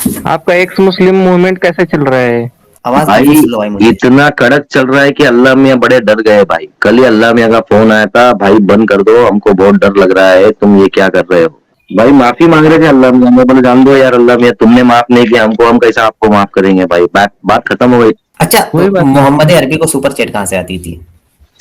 आपका एक्स मुस्लिम मूवमेंट कैसे चल रहा है? आवाज भाई काफी स्लो आई मुझे। इतना कड़क चल रहा है कि अल्लाह मियाँ बड़े डर गए भाई। कल ही अल्लाह मियाँ का फोन आया था, भाई बंद कर दो, हमको बहुत डर लग रहा है, तुम ये क्या कर रहे हो। भाई माफी मांग रहे थे अल्लाह मियाँ, मैं बोले जान दो यार अल्लाह मियाँ, तुमने माफ नहीं किया हमको, हम कैसे आपको माफ करेंगे भाई। बात बात खत्म हो गई। अच्छा, कोई बात नहीं। मोहम्मद अरबी को सुपर चैट कहाँ से आती थी?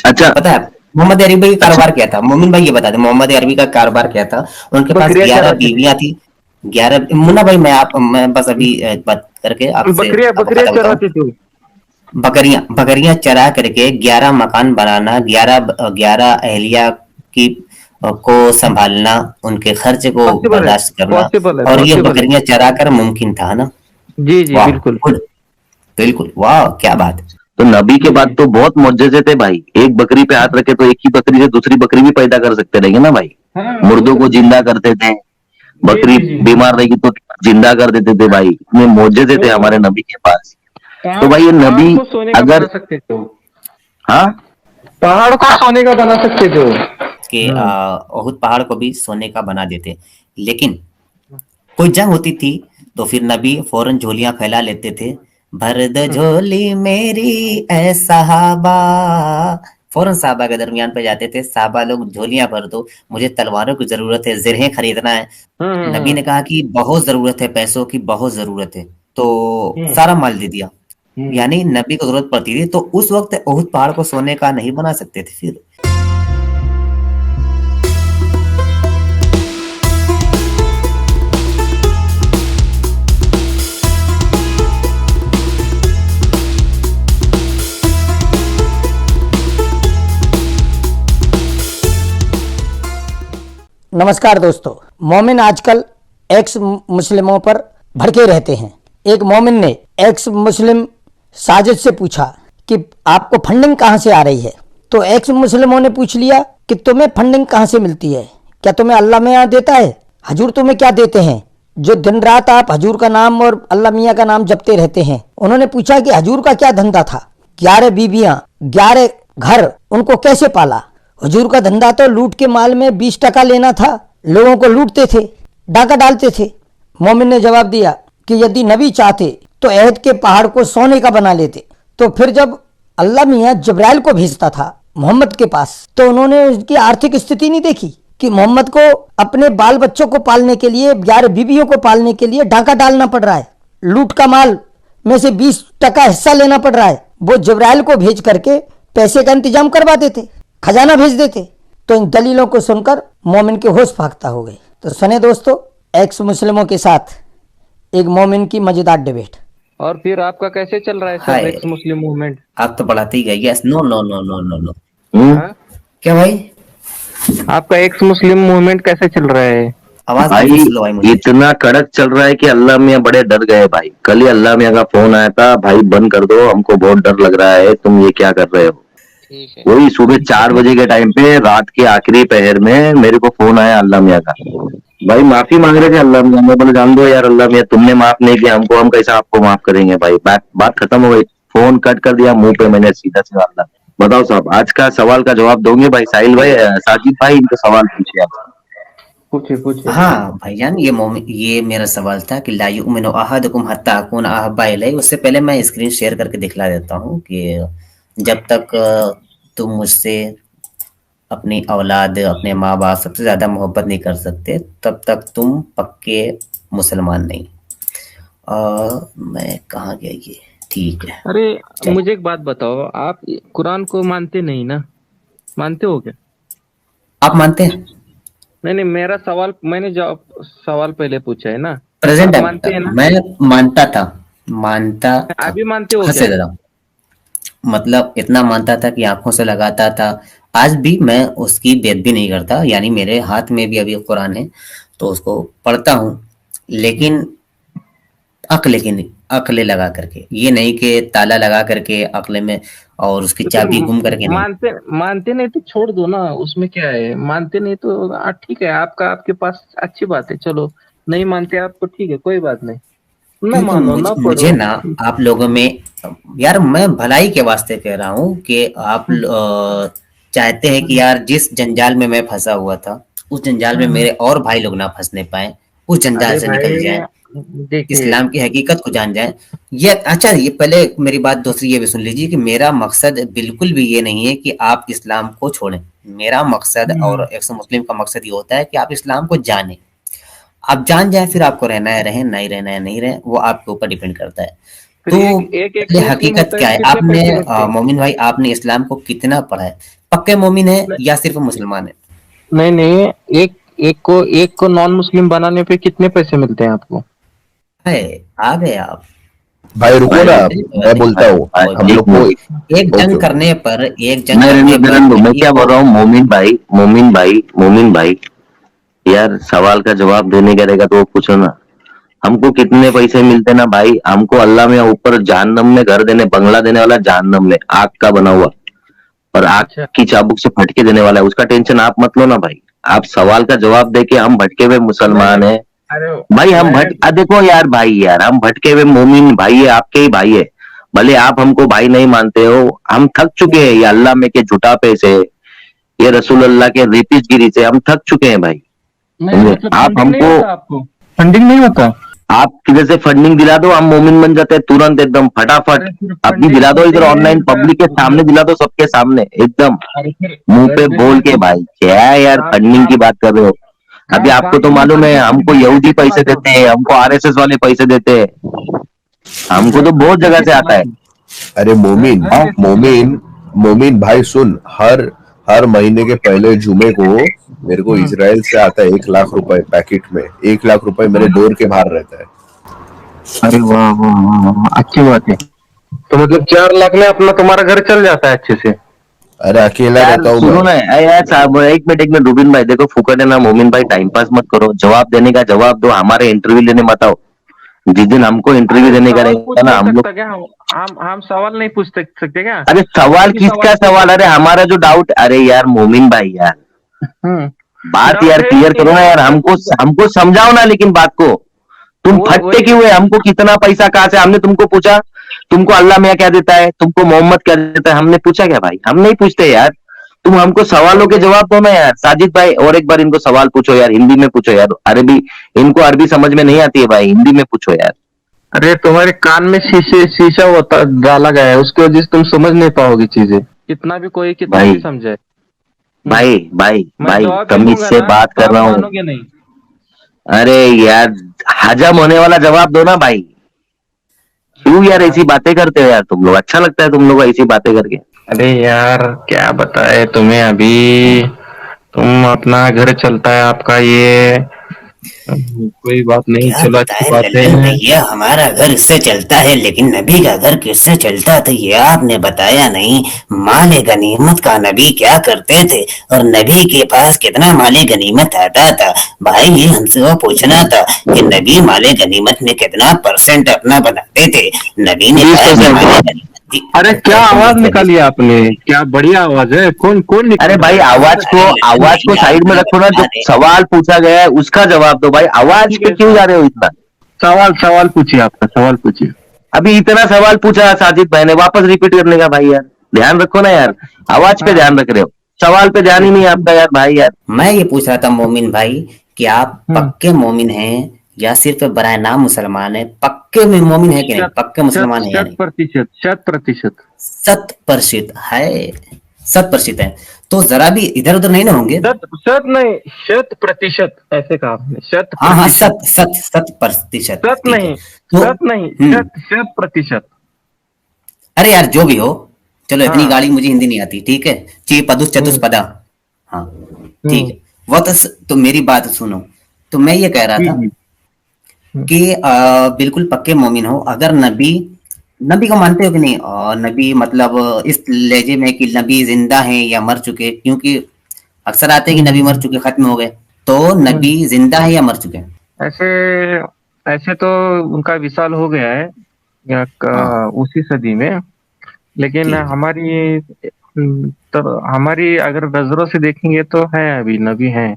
अच्छा। पता है? मोहम्मद अरबी का अच्छा। कारोबार क्या था? मोमिन भाई ये बता दे, मोहम्मद अरबी का कारोबार क्या था? उनके पास बकरियां 11 चराते थे। बीवियां थी। 11। मुन्ना भाई, मैं बस अभी बात करके आपसे बकरियां अब बकरियां खत्म होता हूँ। चराते थे वो। बकरियां बकरियां चरा करके 11 मकान बनाना, 11 अहलिया की को संभालना, उनके खर्च को पॉसिबल है। बर्दाश्त करना। पॉसिबल है, और ये पॉसिबल है। बकरियां चरा कर मुमकिन था ना? जी जी वाह, बिल्कुल। गुड, बिल्कुल, वाह, क्या बात है। तो नबी के बाद जी तो बहुत मोजज़े थे भाई। एक बकरी पे हाथ रखे तो एक ही बकरी से दूसरी बकरी भी पैदा कर सकते रहेंगे ना भाई। हाँ, हो मुर्दों को सकता है। जिंदा करते थे, जी बकरी जी जी। बीमार रहेगी तो जिंदा कर देते थे भाई। इतने मोजज़े थे तो हमारे नबी के पास। तो पहाड़ भाई ये पहाड़ नबी को सोने का बना अगर सकते थे वो। हाँ पहाड़ को सोने का बना सकते थे वो। कि हम्म। ओहुद पहाड़ को भी सोने का बना देते। लेकिन कोई जंग होती थी तो फिर नबी फौरन झोलियां फैला लेते थे। भर दो झोली मेरी ए साहबा। फौरन साहबा के दरमियान पे जाते थे, साहबा लोग झोलियां भर दो, मुझे तलवारों की जरूरत है, जिरहें खरीदना है। नबी ने हम्म। कहा कि बहुत जरूरत है, पैसों की बहुत जरूरत है, तो हम्म। सारा माल दे दिया। हम्म। यानी नबी को जरूरत पड़ती थी तो उस वक्त ओहुद पहाड़ को सोने का नहीं बना सकते थे फिर। नमस्कार दोस्तों। मोमिन आजकल एक्स मुस्लिमों पर भड़के रहते हैं। एक मोमिन ने एक्स मुस्लिम साजिद से पूछा कि आपको फंडिंग कहाँ से आ रही है। तो एक्स मुस्लिमों ने पूछ लिया कि तुम्हें फंडिंग कहाँ से मिलती है, क्या तुम्हें अल्लाह मियाँ देता है, हजूर तुम्हें क्या देते हैं जो दिन रात आप हजूर का नाम और अल्लाह मियाँ का नाम जपते रहते हैं। उन्होंने पूछा कि हजूर का क्या धंधा था, 11 बीबियां, 11 घर, उनको कैसे पाला। हुजूर का धंधा तो लूट के माल में 20% लेना था, लोगों को लूटते थे, डाका डालते थे। मोमिन ने जवाब दिया कि यदि नबी चाहते तो अहद के पहाड़ को सोने का बना लेते। तो फिर जब अल्लाह मियाँ जब्राइल को भेजता था मोहम्मद के पास, तो उन्होंने उसकी आर्थिक स्थिति नहीं देखी कि मोहम्मद को अपने बाल बच्चों को पालने के लिए, 11 बीवियों को पालने के लिए डाका डालना पड़ रहा है, लूट का माल में से 20% हिस्सा लेना पड़ रहा है। वो जब्राइल को भेज करके पैसे का इंतजाम करवा देते, खजाना भेज देते। तो इन दलीलों को सुनकर मोमिन के होश फाख्ता हो गए। तो सुने दोस्तों, एक्स मुस्लिमों के साथ एक मोमिन की मजेदार डिबेट। और फिर आपका कैसे चल रहा है सब हाय, एक्स मुस्लिम मूवमेंट? आप तो बढ़ाते ही गए। Yes, no no no no no no. Hmm. हाँ। क्या भाई? आपका एक्स मुस्लिम मूवमेंट कैसे चल रहा है? आवाज काफी भाई स्लो आई मुझे। इतना कड़क चल रहा है कि अल्लाह मियाँ बड़े डर गए भाई। कल ही अल्लाह मियाँ का फोन आया था, भाई बंद कर दो, हमको बहुत डर लग रहा है, तुम ये क्या कर रहे हो। ठीक है। वही सुबह 4 बजे के टाइम पे, रात के आखिरी पहर में मेरे को फोन आया अल्लाह मियाँ का। भाई माफी मांग रहे थे अल्लाह मियाँ, मैं बोले जान दो यार अल्लाह मियाँ, तुमने माफ नहीं किया हमको, हम कैसे आपको माफ करेंगे भाई। बात बात खत्म हो गई। फोन कट कर दिया मुंह पे मैंने सीधा सीधा अल्लाह। बताओ साहब, आज का सवाल का जवाब दोगे भाई? साहिल भाई, साजिद भाई, इनको सवाल पूछिए आप। पूछे पूछे। हाँ भाईजान, ये मेरा सवाल था कि ला युमिनु अहादुकुम हत्ता अकूना अहब्बा इलैहि। उससे पहले मैं स्क्रीन शेयर करके दिखला देता हूँ कि जब तक तुम मुझसे अपनी औलाद, अपने माँ बाप सबसे ज्यादा मोहब्बत नहीं कर सकते, तब तक तुम पक्के मुसलमान नहीं। मैं कहाँ गया ये? ठीक है, अरे चलो। मुझे एक बात बताओ, आप कुरान को मानते नहीं ना? मानते हो क्या? आप मानते हैं? नहीं नहीं, मेरा सवाल मैंने जवाब सवाल पहले पूछा है ना। प्रेजेंट आप टाइम मानते हैं ना? मैं मानता था, मानता था। अभी मानते हो हद से क्या? ज्यादा, मतलब इतना मानता था कि आंखों से लगाता था। आज भी मैं उसकी बेइज्जती भी नहीं करता, यानी मेरे हाथ में भी अभी कुरान है तो उसको पढ़ता हूँ, लेकिन अक्ल की नहीं, अक्ल लगा करके, ये नहीं कि ताला लगा करके अक्ल में और उसकी तो फिर चाबी गुम करके नहीं। मानते मानते नहीं तो छोड़ दो ना, उसमें क्या है। मानते नहीं तो ठीक है, आपका आपके पास अच्छी बात है, चलो। नहीं मानते आप तो ठीक है, कोई बात नहीं। ना क्योंकि मानो ना मुझे पढ़ो। ना आप लोगों में, यार मैं भलाई के वास्ते कह रहा हूँ कि आप चाहते हैं कि यार जिस जंजाल में मैं फंसा हुआ था, उस जंजाल में मेरे और भाई लोग ना फंसने पाए, उस जंजाल अरे से निकल भाई, जाएं। देखिए इस्लाम की हकीकत को जान जाएं। ये अच्छा, ये पहले मेरी बात दूसरी ये भी सुन लीजिए कि मेरा मकसद बिल्कुल भी ये नहीं है कि आप इस्लाम को छोड़ें। मेरा मकसद और एक सौ मुस्लिम का मकसद ये होता है कि आप इस्लाम को जानें। आप जान जाए, फिर आपको रहना है रहें, नहीं रहना है नहीं रहें, वो आपके ऊपर डिपेंड करता है। फिर तो एक पहले मुस्लिम हकीकत होता है क्या तो है, कितने आपने पैसे मिलते हैं? मोमिन भाई आपने इस्लाम को कितना पढ़ा है? पक्के मोमिन है नहीं या सिर्फ मुसलमान है? नहीं नहीं, एक एक को नॉन मुस्लिम बनाने पे कितने पैसे मिलते हैं आपको? है, आ गए आप। भाई रुको भाई ना, चलिए कोई मैं बात नहीं। बोलता हूँ। भाई कोई हम बात एक लोग को मिनट, नहीं। एक ओके जंग ओके। करने पर, एक जंग मैं करने पर रहने दो, मैं नबी क्या बोल को। रहा हूँ, मोमिन भाई, यार सवाल का जवाब देने का रहेगा तो वो पूछो ना। हमको कितने पैसे मिलते ना भाई, हमको अल्लाह में ऊपर जहन्नम में घर देने, बंगला देने वाला, जहन्नम में आग का बना हुआ, और आग अच्छा। की चाबुक से फटके देने वाला है, उसका टेंशन आप मत लो ना भाई। आप सवाल का जवाब दे के हम भटके हुए नहीं मुसलमान नहीं, है अरे भाई, हम मैं देखो यार भाई, यार हम भटके हुए मोमिन भाई है, आपके ही भाई है। भले आप हमको भाई नहीं मानते हो, हम थक चुके हैं ये अल्लाह में के झुटापे से, ये रसूल अल्लाह के रेतिसगिरी से हम थक चुके हैं भाई। नहीं समझे? मतलब आप फंडिंग नहीं हमको, होता आपको? फंडिंग नहीं होता? आप किधर से फंडिंग दिला दो, हम मोमिन बन जाते हैं तुरंत एकदम फटाफट। अरे फिर अभी दिला दो, इधर फंडिंग है ऑनलाइन उधर पब्लिक के सामने उधर। दिला दो, सबके सामने एकदम अरे फिर मुंह पे बोल के रजिस्ट्रेशन भाई, क्या है यार फंडिंग की बात कर रहे हो? अभी आपको काम तो वाम मालूम है, करके फिर हमको पैसे यहूदी कैसे पैसे लाते हो? देते हैं, हमको आरएसएस वाले पैसे देते हैं, फिर हमको घर तो घर बहुत जगह से कैसे आता है। चलाते हो? अरे घर मोमिन, घर कैसे चलाते मोमिन, हो? मोमिन भाई सुन, हर हर महीने के पहले जुमे को मेरे को हम्म इसराइल से आता है 1 लाख रुपए पैकेट में। 1 लाख रुपए मेरे हम्म। डोर के बाहर रहता है। अरे वाह वाह वाह वाह वाह, अच्छी बात है। तो मतलब 4 लाख में अपना तुम्हारा घर चल जाता है अच्छे से? अरे अकेला यार रहता हूँ मैं। सुनो ना, यार साहब एक मिनट रूबिन भाई, देखो फुकट है ना मोमिन भाई, टाइम पास मत करो, जवाब देने का जवाब दो, हमारे इंटरव्यू लेने मत आओ। जिस दिन हमको इंटरव्यू अरे देने का सवाल रहेगा पूछ ना नहीं हम लोग, सकता क्या? हम सवाल नहीं पूछ सकते क्या? अरे सवाल एक ही किसका सवाल पूछ सवाल, अरे सकते हैं। हमारा जो डाउट, अरे यार मोमिन भाई यार, बात डाउट यार है ही क्लियर नहीं करो ना यार, यार, मैं हमको पूछ हमको समझाओ ना, लेकिन बात को तुम वो फटते वही। क्यों है? हमको कितना पैसा कहाँ से, हमने तुमको पूछा? तुमको अल्लाह मियाँ क्या देता है, तुमको मोहम्मद क्या देता है, हमने पूछा क्या भाई? हम नहीं पूछते यार। तुम हमको सवालों के नहीं जवाब दो ना यार, साजिद भाई, और एक बार इनको सवाल पूछो यार, हिंदी में पूछो यार, अरबी, इनको अरबी समझ में नहीं आती है भाई, हिंदी में पूछो यार। अरे तुम्हारे कान में शीशा होता डाला गया है, उसकी वजह से तुम समझ नहीं पाओगे चीजें, कितना भी कोई कितना भी भाई समझाए। भाई भाई मैं भाई, जवाब भी तमीज दूंगा से ना बात तो कर आप रहा हूँ। मानोगे नहीं। अरे यार, हजम होने वाला जवाब दो ना भाई। क्यों यार ऐसी बातें करते हो यार तुम लोग, अच्छा लगता है तुम लोग ऐसी बातें करके? अरे यार क्या बताए तुम्हें अभी, तुम अपना घर चलता है आपका ये, कोई बात नहीं, क्या चलो अच्छी बताएं बात है। लल्लन भैया, हमारा घर इससे चलता है, लेकिन नबी का घर किससे चलता था ये आपने बताया नहीं। माले गनीमत का नबी क्या करते थे, और नबी के पास कितना माले गनीमत आता था? भाई ये हमसे वो पूछना था कि नबी माले गनीमत में कितना परसेंट अपना बनाते थे। नबी ने कहा कि 20%। माले गनीमत अरे क्या आवाज निकाली की। आपने, क्या बढ़िया आवाज है, कौन कौन अरे निकाल रहा भाई, है? अरे लल्लन आवाज को भैया साइड में आपने रखो ना, जो बता रहे। सवाल पूछा गया है उसका जवाब दो भाई, आवाज ठीक पे है क्यों जा रहे हो इतना? सवाल सवाल पूछिए, आपका सवाल पूछिए। अभी इतना सवाल पूछा साजिद भाई ने, वापस रिपीट करने का भाई यार, ध्यान रखो ना यार, आवाज पे हाँ ध्यान रख रहे हो, सवाल पे ध्यान ही नहीं है आपका यार भाई यार। मैं ये पूछ रहा था मोमिन भाई कि आप पक्के मोमिन हैं या सिर्फ बराए नाम मुसलमान है? पक्के में मोमिन है कि नहीं, शत पक्के शत मुसलमान है या शत नहीं? प्रतिशत, शत प्रतिशत। 100% है, 100% है। तो जरा भी इधर उधर नहीं ना होंगे? शत शत नहीं, शत प्रतिशत ऐसे कहा आपने, शत हाँ हाँ, प्रतिशत। 100% शत ठीक है। नहीं, तो शत नहीं, शत शत प्रतिशत। अरे यार जो भी हो, चलो इतनी हाँ। गाली मुझे हिंदी नहीं आती, ठीक है। ची पदुस चतुस हम्म पदा। हाँ ठीक हम्म। है। वो तो मेरी बात सुनो। तो मैं ये कह रहा जी था जी। हम्म। कि बिल्कुल पक्के मोमिन हो, अगर नबी, नबी को मानते हो कि नहीं? नबी मतलब इस लहजे में कि नबी जिंदा हैं या मर चुके, क्योंकि अक्सर आते हैं कि नबी मर हम्म। चुके, खत्म हो गए। तो हम्म। नबी जिंदा है या मर चुके हैं? ऐसे ऐसे तो उनका विशाल हो गया है हाँ उसी सदी में, लेकिन ठीक है। तो हमारी अगर नजरों से देखेंगे तो है, अभी नबी हैं,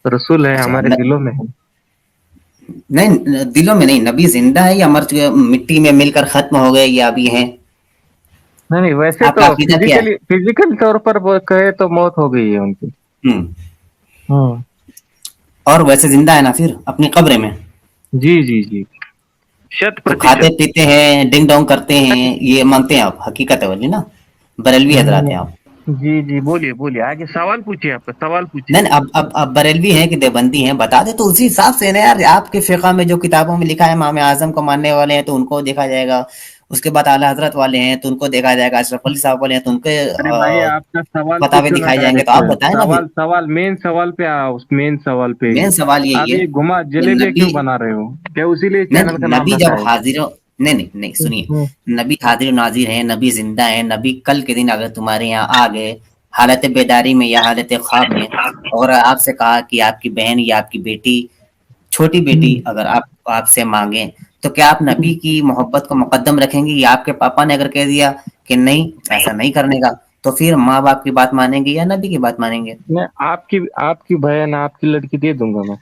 रसूल है, अच्छा हमारे दिलों में है। नहीं, दिलों में नहीं, नबी जिंदा है या मर चुके, मिट्टी में मिलकर खत्म हो गए या अभी हैं? नहीं नहीं, वैसे आपका तो अकीदा क्या है? फिजिकल तौर पर वो कहे तो मौत हो गई है उनकी। हम्म। हम्म। और वैसे जिंदा है ना फिर अपनी कब्र में? जी जी जी, शत तो खाते प्रतिशत। पीते हैं, डिंग डोंग करते हैं, ये मानते हैं आप? हकीकत है बोलिए ना, बरेलवी हजरात हैं आप। जी जी, बोलिए बोलिए, आगे सवाल पूछिए, आपका सवाल पूछिए। नहीं नहीं, अब बरेलवी हैं कि देवबंदी हैं बता दे, तो उसी हिसाब से ना यार, आपके फिक़ा में जो किताबों में लिखा है इमाम आजम को मानने वाले हैं तो उनको देखा जाएगा, उसके बाद आला हजरत वाले हैं तो उनको देखा जाएगा, अशरफ अली साहब वाले हैं तो उनके अरे भाई, आपका सवाल फतावे पूछो ना दिखाए जाएंगे, तो डायरेक्ट। आप बताएं ना फिर। सवाल सवाल मेन सवाल पे आओ, मेन सवाल पे। मेन सवाल आप यही है ये घुमा कि जलेबिया नबी, क्यों बना रहे हो? क्या उसीलिए नहीं चैनल का नहीं, नाम नबी रखा जब है? हाजिर हो, नहीं नहीं नहीं, सुनिए, हम्म, नबी हाजिर नाजिर है, नबी जिंदा है, नबी कल के दिन अगर तुम्हारे यहाँ आ गए हालत बेदारी में या हालत ख्वाब में, और आपसे कहा कि आपकी बहन या आपकी बेटी, छोटी बेटी हम्म, अगर आप आपसे मांगे, तो क्या आप नबी की मोहब्बत को मुकद्दम रखेंगे, या आपके पापा ने अगर कह दिया कि नहीं ऐसा नहीं करने का, तो फिर माँ बाप की बात मानेंगे या नबी की बात मानेंगे? मैं आपकी आपकी बहन, आपकी लड़की दे दूंगा मैं।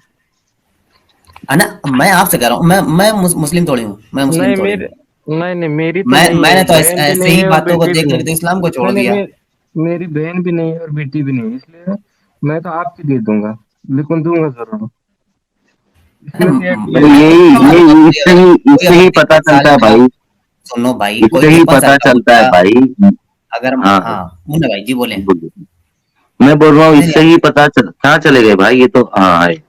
है ना, मैं आपसे कह रहा हूँ, मैं मुस्लिम थोड़ी हूँ, मैं मुस्लिम नहीं थोड़ी मेरे, हूँ। नहीं नहीं, मेरी तो मैं नहीं है, मैंने तो बहन भी ऐसे नहीं ही है और बातों को बेटी भी देख नहीं। करके तो इस्लाम को छोड़ नहीं नहीं, दिया। मेरी बहन भी नहीं है और बेटी भी नहीं है, इसलिए मैं तो आपकी दे दूंगा, लेकिन दूंगा जरूर। अरे इसमें से एक तो ले भाई, लेना। कोई यही मोहब्बत ये होती है इससे भाई, ही कोई इससे अगर ही पता 53 साल चलता है का, भाई। सुनो भाई, कोई इससे ही 53 साल पता का चलता है बच्चा भाई। अगर, हाँ, हाँ मुन्ना भाई जी बोले। बोलिए। मैं बोल रहा हूँ नहीं इससे नहीं, ही पता चल, कहाँ चले गए भाई ये तो, हाँ है।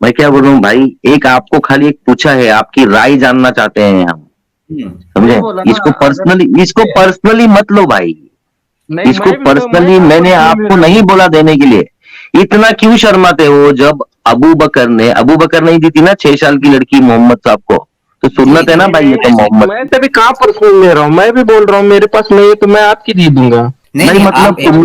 मैं क्या बोल रहा हूँ भाई, एक आपको खाली एक पूछा है, आपकी राय जानना चाहते हैं हम, वही समझे? बोला ना, अगर इसको पर्सनली मत लो भाई। नहीं, इसको मैं पर्सनली कहाँ मैंने पर्सनल ले आपको रहा नहीं हूँ। बोला देने के लिए। इतना क्यों शर्माते हो? जब अबू बकर नहीं दी थी ना 6 साल की लड़की मोहम्मद साहब को, तो जी सुन्नत है ना जी नहीं भाई, ये तो नहीं, मोहम्मद मैं की। तभी कहाँ पर्सनल ले रहा हूँ, मैं भी बोल रहा हूँ मेरे पास नहीं है तो मैं आपकी दे दूंगा। नहीं भाई नहीं, मतलब आप एक बार, तुम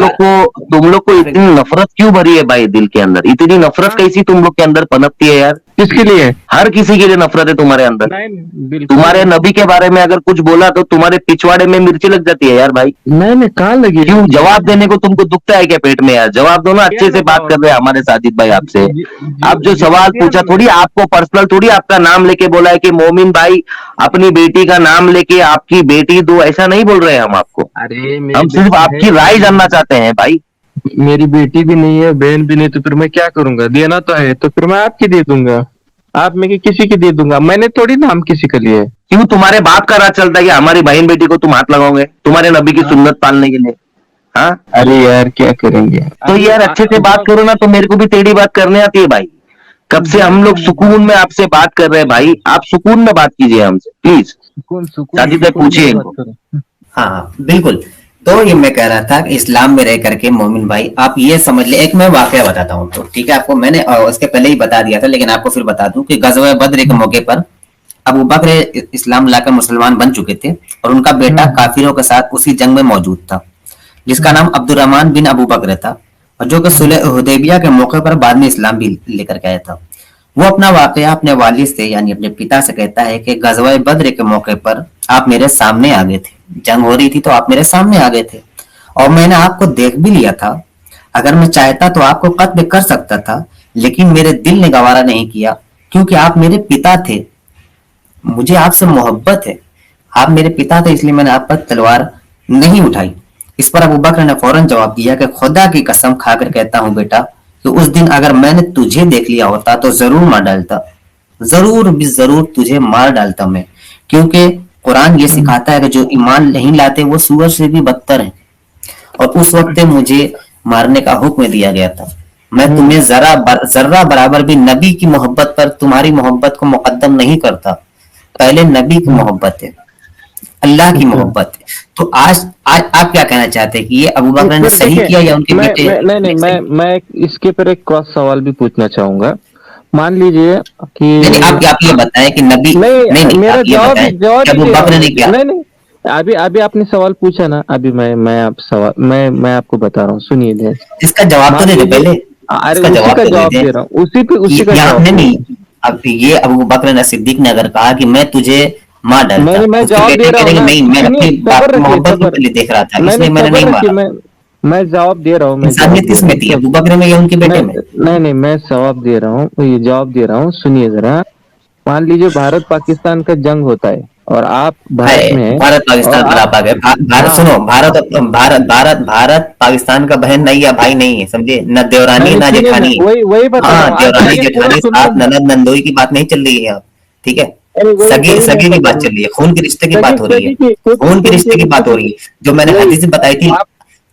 लोग को आप एक इतनी बार, नफरत क्यों भरी है भाई दिल के अंदर? इतनी नफरत हाँ, कैसी तुम लोग के अंदर पनपती है यार? किसके लिए? हर किसी के लिए नफरत है तुम्हारे अंदर। नहीं नहीं, बिल्कुल तुम्हारे नहीं। नबी के बारे में अगर कुछ बोला तो तुम्हारे पिछवाड़े में मिर्ची लग जाती है यार भाई। नहीं नहीं, कहाँ लगी क्यों? है? जवाब देने को तुमको दुखता है क्या पेट में यार? जवाब दो ना, दिया अच्छे ना से बात कर जवाब। रहे हैं हमारे साजिद भाई आपसे। आप जो जवाब सवाल दिया पूछा, ना थोड़ी मैंने। आपको पर्सनल, थोड़ी आपका नाम लेके बोला है कि मोमिन भाई अपनी बेटी का नाम लेके आपकी बेटी दो, ऐसा नहीं बोल रहे हैं हम आपको। अरे मेरी हम सिर्फ बेटी है आपकी राय भी जानना नहीं, चाहते हैं भाई। मेरी बेटी भी नहीं है, बहन भी नहीं, तो फिर मैं क्या करूंगा? देना तो है तो फिर मैं आपकी दे दूंगा। आप में कि किसी की दे दूंगा, मैंने थोड़ी नाम किसी के लिए। क्यों? तुम्हारे बाप का राज चलता है कि हमारी बहन बेटी को तुम हाथ लगाओगे तुम्हारे नबी की हाँ? सुन्नत पालने के लिए? हाँ, अरे यार क्या करेंगे तो अभी यार अच्छे से बात जब। करो ना, तो मेरे को भी टेढ़ी बात करने आती है भाई। कब से ये हम क्या लोग है बात? सुकून में आपसे बात कर रहे हैं भाई, आप सुकून में बात कीजिए हमसे प्लीज। सुकून सुकून साजिद भाई सुकून में पूछिए ही बात इनको। करो। हाँ हाँ बिल्कुल। तो ये मैं कह रहा था कि इस्लाम में रह करके मोमिन भाई आप ये समझ ले, एक मैं वाकया बताता हूँ, तो ठीक है आपको, मैंने उसके पहले ही बता दिया था लेकिन आपको फिर बता दूं कि गज़वा बद्र के मौके पर अबू बकर इस्लाम लाकर मुसलमान बन चुके थे, और उनका बेटा हम्म काफिरों के साथ उसी जंग में मौजूद था, जिसका नाम अब्दुर्रहमान बिन अबू बकर था, और जो कि सुलह हुदैबिया के मौके पर बाद में इस्लाम भी लेकर के आया था। वो अपना वाकया अपने वालिद से यानी अपने पिता से कहता है कि गज़वा बद्र के मौके पर आप मेरे सामने आ गए थे, जंग हो रही थी तो आप मेरे सामने आ गए थे, और मैंने आपको देख भी लिया था। अगर मैं चाहता तो आपको कत्ल कर सकता था, लेकिन मेरे दिल ने गवारा नहीं किया, क्योंकि आप मेरे पिता थे, मुझे आपसे मोहब्बत है, आप मेरे पिता थे, इसलिए मैंने आप पर तलवार नहीं उठाई। इस पर अबू बकर ने फौरन जवाब दिया कि खुदा की कसम खाकर कहता हूँ बेटा कि उस दिन अगर मैंने तुझे देख लिया होता तो जरूर मार डालता, जरूर भी जरूर तुझे मार डालता मैं, क्योंकि कुरान ये सिखाता है कि जो ईमान नहीं लाते वो सूअर से भी बदतर है, और उस वक्त मुझे मारने का हुक्म दिया गया था। मैं हम्म तुम्हें जर्रा बराबर भी नबी की मोहब्बत पर तुम्हारी मोहब्बत को मुकद्दम नहीं करता, पहले नबी की हम्म, मोहब्बत है, अल्लाह की अच्छा। मोहब्बत है। तो आज आज आप क्या कहना चाहते हैं कि ये अबू बकर ने फिर सही देखिए, किया या उनके बेटे मैं नहीं नहीं, ने सही किया? मैं इसके पर एक क्रॉस सवाल भी पूछना चाहूंगा। मान लीजिए कि नहीं नहीं, आप ये बताएं कि नबी, नहीं नहीं, नहीं, मेरा आप ये जवाब बताएं जवाब कि ही अबू दे रहा बकर हूँ। ने क्या? नहीं नहीं, अभी अभी आपने सवाल पूछा ना, अभी मैं आप सवाल मैं आपको बता रहा हूँ, सुनिए ध्यान से। इसका जवाब तो मान दे दे लीजिए, पहले, अरे इसका उसी जवाब का तो दे जवाब दे दे रहा हूँ, उसी का यहाँ जवाब नहीं दे रहा नहीं, हूँ। अब ये अबू बकर ने सिद्दीक ने अगर कहा कि मैं तुझे मार डालता, मैं उसके जवाब दे बेटे रहा हूँ कहेंगे ना, नहीं, मैं सुनिए, अपनी बाप सबर की रखिए, मोहब्बत सबर। के लिए देख रहा था, नहीं नहीं, इसलिए मैंने नहीं सबर रखिए, मारा। मैं जवाब दे रहा हूँ, मैं जवाब इंसानियत दे रहा इसमें हूँ, थी, सब। अबू बकर में या उनके मैं बेटे में? नहीं नहीं, मैं जवाब दे रहा हूँ, ये जवाब दे रहा हूँ, सुनिए जरा। मान लीजिए भारत पाकिस्तान का जंग होता है और आप है भारत में हैं, भारत और पाकिस्तान पर आप, आप आ गए, भारत, हाँ, सुनो, भारत पाकिस्तान का बहन नहीं या भाई नहीं है, समझे? न देवरानी नहीं है नहीं, ना सुनिए ना, जेठानी है। वही वही बता रहा हाँ, हूँ, देवरानी आगे पूरा जेठानी सुनिए सास ना। ननद नंदोई की बात नहीं चल रही है यहाँ। ठीक है, अरे वही सगे वही मैं सगे की बता बात रहा चल हूँ। रही है, खून के रिश्ते की सगी बात हो रही है, सगी की खून के खून रिश्ते की बात हो रही है। जो मैंने वही हदीस बताई थी, आप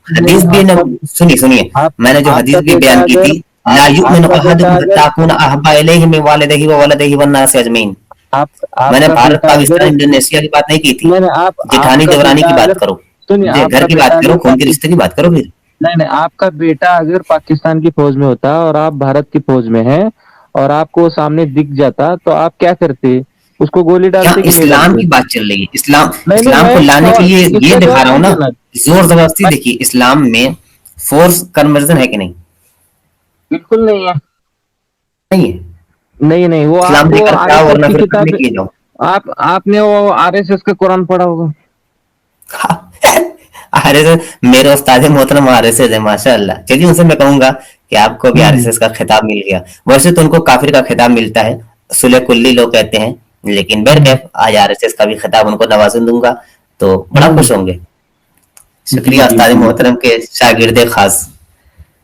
हदीस भी ना, आपका सुनिए सुनिए, आप मैंने जो आपका हदीस भी बेटा बयान की अगर थी, ला युमिनु आपका बेटा अहदुकुम अगर हत्ता अकूना अहब्बा इलैहि मिन वालिदिही व वलदिही वन नासि अजमईन। आप मैंने आपका भारत बेटा अगर पाकिस्तान इंडोनेशिया की बात नहीं की थी, नहीं नहीं आप जेठानी आपका देवरानी बेटा की बात अगर करो, सुनिए जे घर आपका की बेटा बात करो, अगर खून के रिश्ते की बात करो फिर। नहीं नहीं आपका बेटा अगर पाकिस्तान की फौज में होता और आप भारत की फौज में हैं और आपको वो सामने दिख जाता तो आप क्या करते? उसको गोली यहाँ डालते कि नहीं इस्लाम डालते? की बात चल रही है, इस्लाम, नहीं नहीं इस्लाम मैं को एक लाने के सवाल लिए ये इसका दिखा जवाब रहा हूँ नहीं ना, देना। जोर जबरदस्ती। मैं देखिए इस्लाम में फोर्स कन्वर्जन है कि नहीं? बिल्कुल नहीं है। नहीं है। नहीं नहीं वो इस्लाम आप वो लेकर क्या, आरएसएस वरना की फिर कब किताब लेके जाओ। आप आपने वो आरएसएस का कुरान पढ़ा होगा। आरएसएस, मेरे उस्ताद मोहतरम आरएसएस है माशाअल्लाह। चलिए उनसे मैं कहूंगा कि आपको भी हम्म आरएसएस का खिताब मिल गया। वैसे तो उनको काफिर का खिताब मिलता है, सुलह कुल्ली लोग कहते हैं, लेकिन हम्म बहरकैफ आज आरएसएस का भी खिताब उनको नवाजुन दूंगा, तो बड़ा खुश होंगे। जी शुक्रिया जी उस्ताद जी। मोहतरम के शागिर्द खास।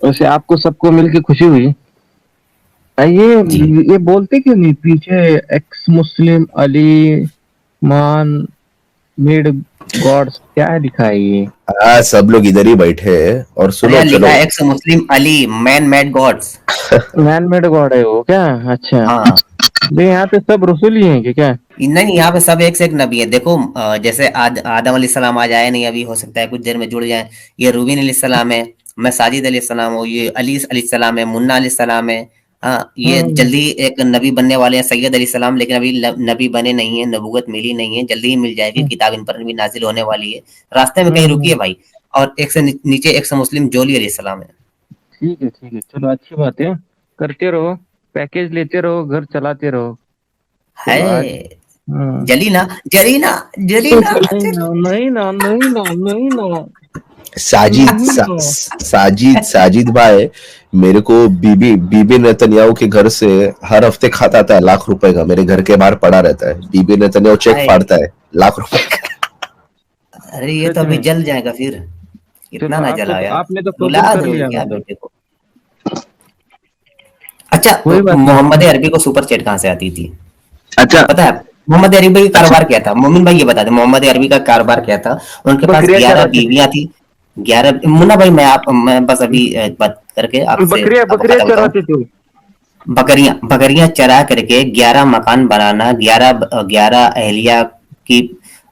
वैसे आपको सबको मिलके खुशी हुई? जी ये बोलते क्यों नहीं पीछे एक्स मुस्लिम अली मान मिड गॉड्स क्या है लिखा है ये? हाँ, सब लोग इधर ही बैठे हैं और अरे सुनो यहाँ लिखा चलो। है ex Muslim Ali man made gods. Man made god है वो क्या? अच्छा। हाँ, नहीं यहाँ पे सब रसूल ही हैं कि क्या? नहीं यहाँ पे सब एक से एक नबी है। देखो जैसे आदम अलैहिस्सलाम आज आए नहीं, अभी हो सकता है कुछ देर में जुड़ जाए। ये रूबीन अलैहिस्सलाम है, मैं साजिद अलैहिस्सलाम हूँ, ये अली अलैहिस्सलाम है, मुन्ना अलैहिस्सलाम है। हाँ, ये हम्म जल्दी एक नबी बनने वाले हैं, सैयद अलैहिस्सलाम, लेकिन अभी नबी बने नहीं है, नबूवत मिली नहीं है, जल्दी ही मिल जाएगी, हम्म किताब इन पर भी नाजिल होने वाली है। रास्ते में कहीं हम्म, रुकी है भाई। और एक से नीचे एक से मुस्लिम जोली अलैहिस्सलाम है। ठीक है चलो अच्छी बात है। करते रहो, पैकेज लेते रहो, घर चलाते रहो। चलो आज है हम्म जलीना, जलीना, जलीना, नहीं ना जलीना। नहीं ना नहीं ना नहीं ना साजिद नहीं ना। साजिद भाई, मेरे को बीबी बीबी नेतन्याहू के घर से हर हफ्ते खाता था ₹1,00,000 का, मेरे घर के बाहर पड़ा रहता है। बीबी नेतन्याहू चेक हाय, फाड़ता है ₹1,00,000 का। अरे ये तो सच अभी में। जल जाएगा फिर। चलो इतना ना आपको जलाओ तो यार, आपने तो रुला कबूल कर दोगे लिया क्या ना। बेटे को? अच्छा, कोई बात नहीं। मोहम्मद अरबी को सुपर चैट कहाँ से आती थी? अच्छा पता है? मोहम्मद अरबी का अच्छा। कारोबार क्या था? मोमिन भाई ये बता दे, मोहम्मद अरबी का कारोबार क्या था? उनके पास बकरियां 11 चराते थे। बीवियां थी। 11, मुन्ना भाई मैं बस अभी बात करके आपसे बकरियां अब बकरियां खत्म होता हूँ। चराते थे वो। बकरियां बकरियां चरा करके 11 मकान बनाना, 11 अहलिया की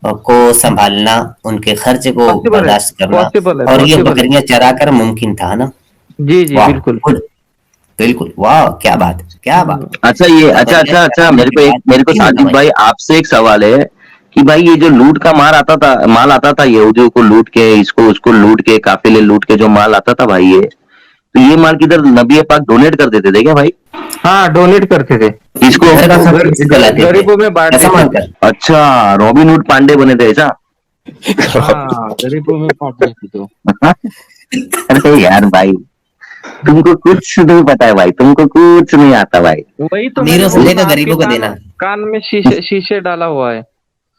को संभालना, उनके खर्च को पॉसिबल है बर्दाश्त करना, पॉसिबल है और ये पॉसिबल है। बकरियां चरा कर मुमकिन था ना। जी जी वाह, बिल्कुल। गुड, बिल्कुल, वाह, क्या बात है, क्या बात है। अच्छा ये अच्छा बकरियां अच्छा अच्छा चराने के बाद मेरे को तीन साजिद दवाई। भाई आपसे एक सवाल है कि भाई ये जो लूट का माल आता था यहूदियों को लूट के, इसको उसको लूट के, काफिले लूट के जो माल आता था भाई, ये तो ये माल किधर नबी पाक डोनेट कर देते थे क्या भाई हाँ डोनेट करते थे। इसको? घर का वो खर्च कैसे चलाते थे? गरीबों में बांट ऐसा देते थे। मानकर। अच्छा, रॉबिन हुड पांडे बने थे ऐसा? हाँ गरीबों में बांट देते थे वो। अरे यार भाई, तुमको कुछ नहीं पता है भाई, तुमको कुछ नहीं आता भाई। वही तो मैंने अमीरों से बोला लेकर ना आपके गरीबों को कान देना। कान में शीशे शीशे डाला हुआ है।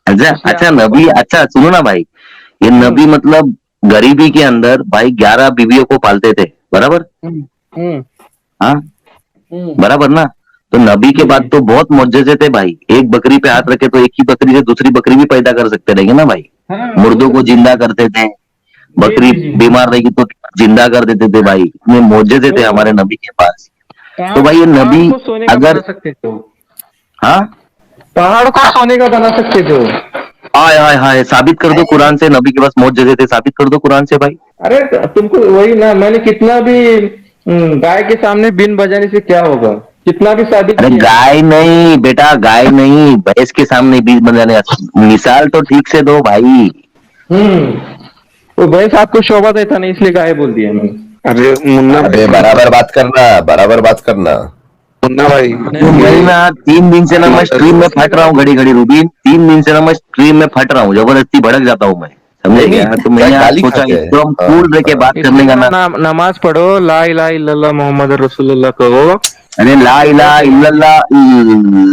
अच्छा इसलिए अच्छा आपको नबी, पता है। अच्छा सुनो ना भाई, ये हम्म नबी मतलब गरीबी के अंदर भाई 11 बीवियों को पालते थे, बराबर? हम्म हम्म हाँ, हम्म, बराबर ना? तो नबी के जी बाद जी। तो बहुत मुअज्जिज़े थे भाई, एक बकरी पे हाथ रखे तो एक ही बकरी से दूसरी बकरी भी पैदा कर सकते रहेंगे ना भाई। हाँ हो मुर्दों को सकता है। जिंदा करते थे, जी बकरी जी जी। बीमार रहेगी तो जिंदा कर देते थे भाई, इतने मुअज्जिज़े थे हमारे वो नबी के पास। तो पहाड़ भाई ये पहाड़ नबी को सोने का बना अगर, सकते थे वो। हाँ, पहाड़ को सोने का बना सकते थे वो। हाय हाय हाय, साबित कर दो कुरान से, नबी के पास मुअज्जिज़े थे, साबित कर दो कुरान से भाई। अरे तुमको वही ना मैंने कितना भी गाय के सामने बीन बजाने से क्या होगा? कितना भी साबित अरे किया। गाय नहीं बेटा, गाय नहीं, भैंस के सामने बीज बजाने, मिसाल तो ठीक से दो भाई। हम्म वो भैंस आपको शोभा देता नहीं इसलिए गाय बोल दिया मैंने। अरे मुन्ना अबे भाई, बराबर बात करना, बराबर बात करना। मुन्ना भाई, नहीं यही भाई ना, 3 दिन से ना मैं स्ट्रीम में उसने फट रहा गाय हूँ बोल घड़ी दी। घड़ी रूबीन, 3 दिन से ना मैं स्ट्रीम में फट रहा हूँ, जबरदस्ती भड़क जाता हूँ मैं, समझे नहीं नहीं, क्या? तो क्या मैंने आज गाली सोचा खाते हैं? एकदम हाँ कूल रह के हाँ। बात इसलिए करने का ना ना। नमाज पढ़ो ला इलाहा इल्लल्लाह मोहम्मद रसूलुल्लाह कहो। अरे ला इलाहा तो इल्लल्लाह,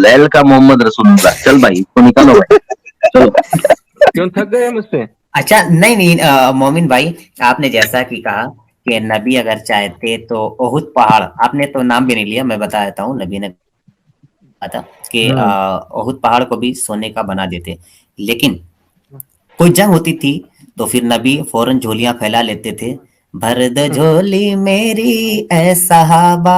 लैल का मोहम्मद रसूलुल्लाह, चल भाई इसको निकालो भाई, चलो। क्यों थक गए मुझसे? अच्छा, नहीं नहीं, मोमिन भाई, आपने जैसा कि कहा कि नबी अगर चाहते तो ओहुद पहाड़, आपने तो नाम भी नहीं लिया, मैं बता देता हूँ, नबी ने था कि ओहुद पहाड़ को भी सोने का बना देते, लेकिन कोई जंग होती थी तो फिर नबी फौरन झोलियां फैला लेते थे। भर दो झोली मेरी ए साहबा,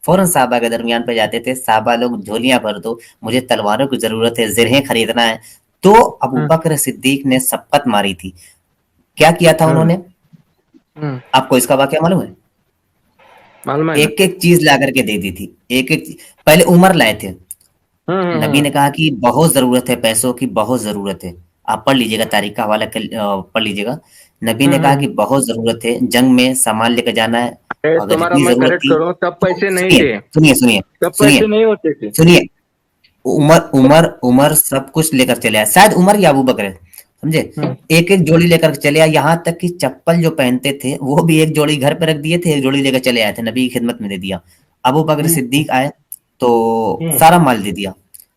फौरन साहबा के दरमियान पे जाते थे, साहबा लोग झोलियां भर दो, मुझे तलवारों की जरूरत है, जिरहें खरीदना है। तो अबू बकर सिद्दीक ने शपथ मारी थी। क्या किया था उन्होंने, आपको इसका वाकया मालूम है? मालूम है ना? एक एक चीज ला करके दे दी थी, एक एक पहले उमर लाए थे। नबी ने कहा कि बहुत जरूरत है पैसों की, बहुत जरूरत है। आप पढ़ लीजिएगा, तारीख का हवाला पढ़ लीजिएगा। नबी ने कहा कि बहुत जरूरत है, जंग में सामान लेकर जाना है, अगर तुम्हारा इतनी मैं जरूरत करेक्ट थी करूँ, तब तो पैसे नहीं सुनिए थे। सुनिए सुनिए तब सुनिए पैसे नहीं होते थे। सुनिए, उमर उमर उमर सब कुछ लेकर चले आए, शायद उमर या अबू बकर है, समझे। एक एक जोड़ी लेकर चले आए, यहाँ तक कि चप्पल जो पहनते थे वो भी एक जोड़ी घर पे रख दिए थे, एक जोड़ी लेकर चले आए थे, नबी की खिदमत में दे दिया। अबू बकर सिद्दीक आए तो सारा माल दे दिया।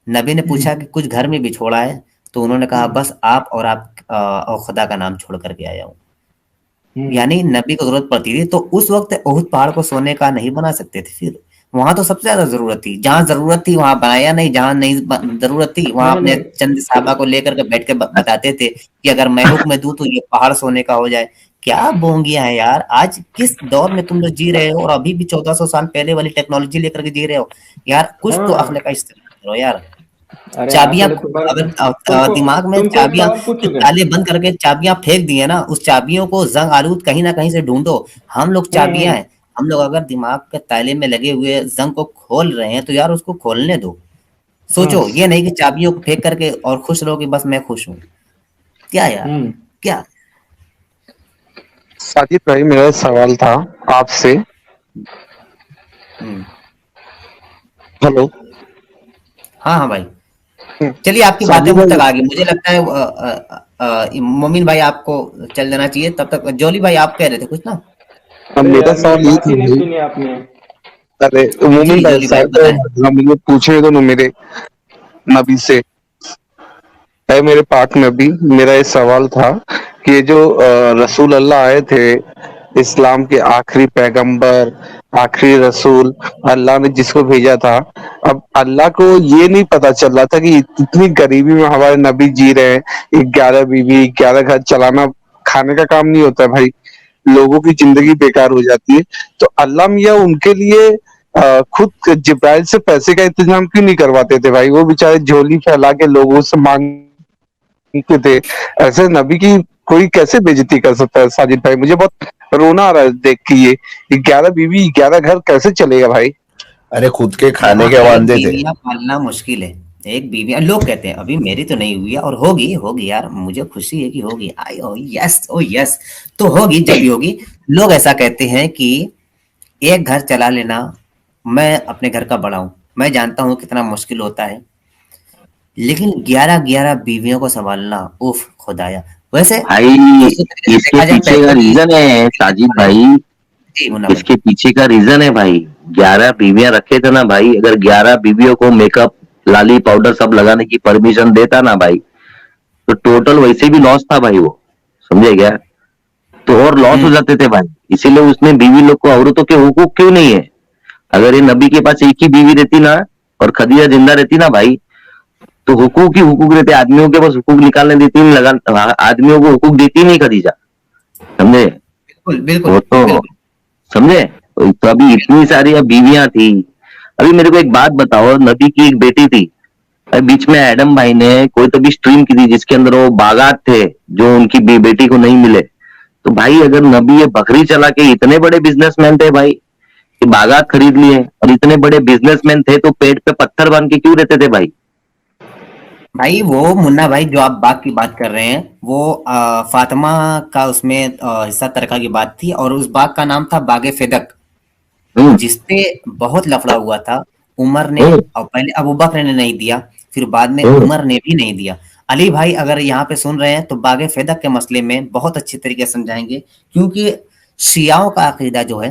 नबी ने पूछा कि कुछ घर में भी छोड़ा है, तो उन्होंने कहा बस आप और और खुदा का नाम छोड़ करके आया हूँ। यानी नबी को जरूरत पड़ती थी तो उस वक्त ओहुद पहाड़ को सोने का नहीं बना सकते थे, फिर वहां तो सबसे ज्यादा जरूरत थी, जहां जरूरत थी वहां बनाया नहीं, जहां नहीं जरूरत थी वहां अपने चंद साहबा को लेकर के बैठ के बताते थे कि अगर मैं हुक्म दूं तो ये पहाड़ सोने का हो जाए। क्या बोंगिया है यार, आज किस दौर में तुम लोग जी रहे हो और अभी भी 1400 साल पहले वाली टेक्नोलॉजी लेकर के जी रहे हो यार, कुछ तो अक्ल का इस्तेमाल करो यार। अरे चाबियां, आकड़ तुम्हारा, अगर दिमाग में तुमको एक चाबियां, सवाल पूछू क्या? ताले बंद करके चाबियां फेंक दिए ना, उस चाबियों को जंग आलूद कहीं ना कहीं से ढूंढो। हम लोग चाबियां हैं, हम लोग अगर दिमाग के ताले में लगे हुए जंग को खोल रहे हैं तो यार उसको खोलने दो। सोचो, ये नहीं कि चाबियों को फेंक करके और खुश रहो कि बस मैं खुश हूँ। क्या यार, क्या? साजिद भाई, मेरा सवाल था आपसे। हेलो। हाँ हाँ भाई, चलिए आपकी बातें साजिद मुझ तक भाई, आ गई, मुझे लगता है मोमिन भाई आपको चल जाना चाहिए, तब तक जोली भाई आप कह रहे थे कुछ ना? अब अरे मेरा यार मेरी सवाल ये बात ही था नहीं भाई। सुनी आपने। अरे मोमिन जी भाई, जोली भाई शायद बताएं। हम ये पूछे तो मेरे नबी से है, मेरे पाक नबी, मेरा ये सवाल था कि ये जो रसूल अल्लाह आए थे, इस्लाम के आखिरी पैगंबर, आखिरी रसूल, अल्लाह ने जिसको भेजा था, अब अल्लाह को ये नहीं पता चल रहा था कि इतनी गरीबी में हमारे नबी जी रहे हैं, 11 बीवी, 11 घर चलाना खाने का काम नहीं होता है भाई, लोगों की जिंदगी बेकार हो जाती है। तो अल्लाह मियाँ उनके लिए खुद जिब्राइल से पैसे का इंतजाम क्यों नहीं करवाते थे भाई? वो बेचारे झोली फैला के लोगों से मांगते थे। ऐसे नबी की कोई कैसे बेइज्जती कर सकता है साजिद भाई? मुझे बहुत रोना आ रहा है देख के, ये 11 बीवी 11 घर कैसे चलेगा भाई? अरे खुद के खाने यहाँ के एक वांदे थे। बीवियां पालना मुश्किल है। एक बीवियां, लोग कहते हैं अभी मेरी तो नहीं हुई है, और होगी होगी यार, मुझे खुशी है कि होगी। आई ओ यस, ओ यस, तो होगी जब भी होगी। लोग ऐसा कहते हैं कि एक घर चला लेना, मैं अपने घर का बड़ा हूं, मैं जानता हूं कितना मुश्किल होता है, लेकिन 11-11 बीवियों को संभालना, उफ खुदाया। वैसे भाई दूसरे तरीके से इसके देखा जाए पीछे का पैसों की, रीजन है साजिद भाई, जी मुन्ना भाई। इसके पीछे का रीजन है भाई। 11 बीवियां रखे थे ना भाई, अगर 11 बीवियों को मेकअप, लाली, पाउडर सब लगाने की परमिशन देता ना भाई, तो टोटल वैसे भी लॉस था भाई वो, समझे क्या? तो और लॉस हो जाते थे भाई, इसीलिए उसने बीवी लोग को औरतों के हुकूक क्यों नहीं है। अगर ये नबी के पास एक ही बीवी रहती ना और खदीजा जिंदा रहती ना भाई, तो हुकूक ही हुकूक रहते, आदमियों के पास हुकूक निकालने देती नहीं, लगा आदमियों को हुकूक देती नहीं खदीजा, समझे? बिल्कुल बिल्कुल वो तो बिल्कुल। समझे। तो अभी इतनी सारी अब बीवियां थी। अभी मेरे को एक बात बताओ, नबी की एक बेटी थी, अभी बीच में एडम भाई ने कोई तो भी स्ट्रीम की थी जिसके अंदर वो बागात थे जो उनकी बेटी को नहीं मिले। तो भाई अगर नबी ये बकरी चला के इतने बड़े बिजनेसमैन थे भाई, कि बागात खरीद लिए, और इतने बड़े बिजनेसमैन थे तो पेट पे पत्थर बांध के क्यों रहते थे भाई? भाई वो मुन्ना भाई जो आप बाग की बात कर रहे हैं, वो फातिमा का उसमें हिस्सा तरका की बात थी, और उस बाग का नाम था बागे फेदक, हम्म, जिसपे बहुत लफड़ा हुआ था। उमर ने, हम्म, और पहले अबू बकर ने नहीं दिया, फिर बाद में हम्म, उमर ने भी नहीं दिया। अली भाई अगर यहाँ पे सुन रहे हैं तो बागे फेदक के मसले में बहुत अच्छी तरीके से समझाएंगे, क्योंकि शियाओं का अकीदा जो है